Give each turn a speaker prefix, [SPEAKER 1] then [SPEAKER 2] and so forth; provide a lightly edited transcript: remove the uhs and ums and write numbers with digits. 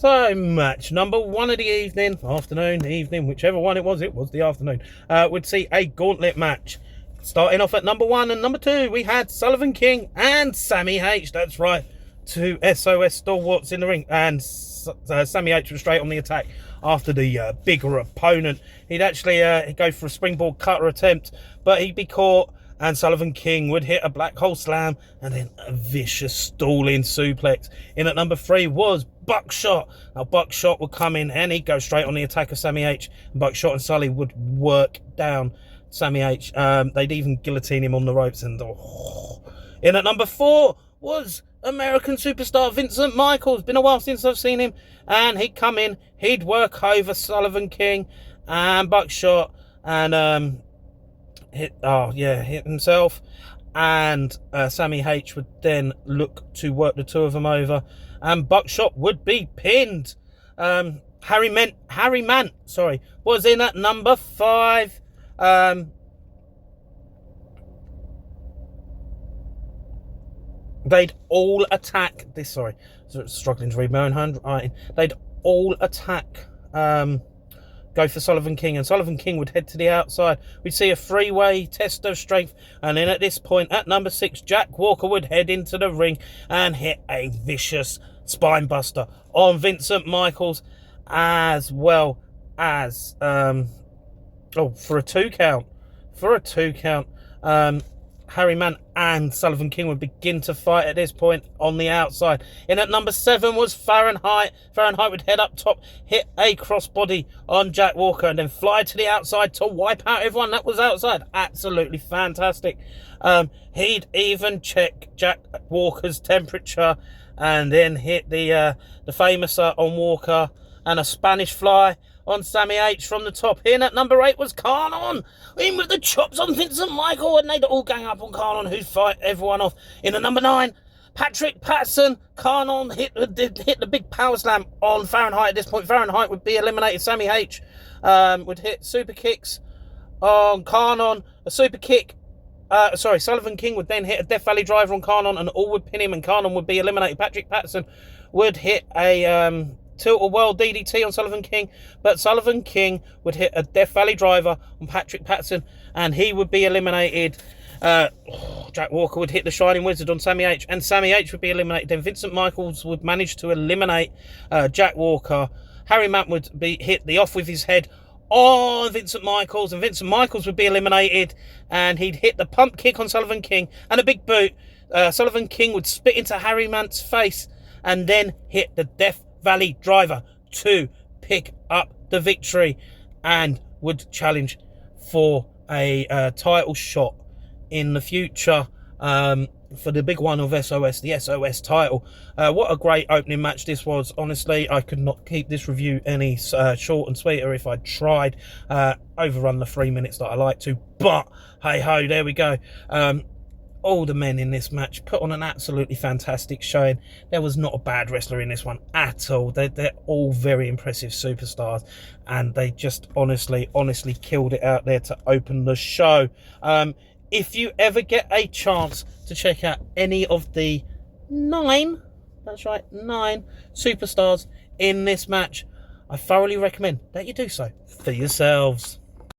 [SPEAKER 1] So, match number 1 of the evening, evening, whichever one it was the afternoon, would see a gauntlet match. Starting off at number 1 and number 2, we had Sullivan King and Sammy H. That's right, 2 SOS stalwarts in the ring, and Sammy H was straight on the attack after the bigger opponent. He'd actually go for a springboard cutter attempt, but he'd be caught, and Sullivan King would hit a black hole slam and then a vicious stalling suplex. In at number 3 was Buckshot. Now Buckshot would come in and he'd go straight on the attack of Sammy H. And Buckshot and Sully would work down Sammy H. They'd even guillotine him on the ropes. And in at number 4 was American superstar Vincent Michaels. Been a while since I've seen him. And he'd come in, he'd work over Sullivan King and Buckshot and hit himself, and Sammy H would then look to work the two of them over, and Buckshot would be pinned. Harry Mant was in at number 5. They'd all attack this. Struggling to read my own handwriting. They'd all attack. Go for Sullivan King, and Sullivan King would head to the outside. We'd see a three-way test of strength, and then at this point, at number 6, Jack Walker would head into the ring and hit a vicious spine buster on Vincent Michaels, as well as for a 2 count. Harry Mann and Sullivan King would begin to fight at this point on the outside. In at number 7 was Fahrenheit. Fahrenheit would head up top, hit a crossbody on Jack Walker, and then fly to the outside to wipe out everyone that was outside. Absolutely fantastic. He'd even check Jack Walker's temperature and then hit the famous on Walker, and a Spanish fly on Sammy H from the top. In at number 8 was Carnon, in with the chops on Vincent Michael, and they'd all gang up on Carnon, who'd fight everyone off. In at number 9, Patrick Patterson. Carnon hit the big power slam on Fahrenheit. At this point, Fahrenheit would be eliminated. Sammy H would hit super kicks on Carnon, a super kick. Sullivan King would then hit a Death Valley driver on Carnon, and all would pin him, and Carnon would be eliminated. Patrick Patterson would hit a tilt-a-whirl DDT on Sullivan King, but Sullivan King would hit a Death Valley driver on Patrick Patterson, and he would be eliminated. Jack Walker would hit the Shining Wizard on Sammy H, and Sammy H would be eliminated. Then Vincent Michaels would manage to eliminate Jack Walker. Harry Matt would hit the off with his head on Vincent Michaels, and Vincent Michaels would be eliminated, and he'd hit the pump kick on Sullivan King and a big boot. Sullivan King would spit into Harry Matt's face and then hit the Death Valley driver to pick up the victory, and would challenge for a title shot in the future for the big one of SOS, the SOS title. What a great opening match this was. Honestly, I could not keep this review any short and sweeter if I tried. Overrun the 3 minutes that I like to, but hey ho, there we go. All the men in this match put on an absolutely fantastic showing. There was not a bad wrestler in this one at all. They're all very impressive superstars, and they just honestly killed it out there to open the show. If you ever get a chance to check out any of the 9 superstars in this match, I thoroughly recommend that you do so for yourselves.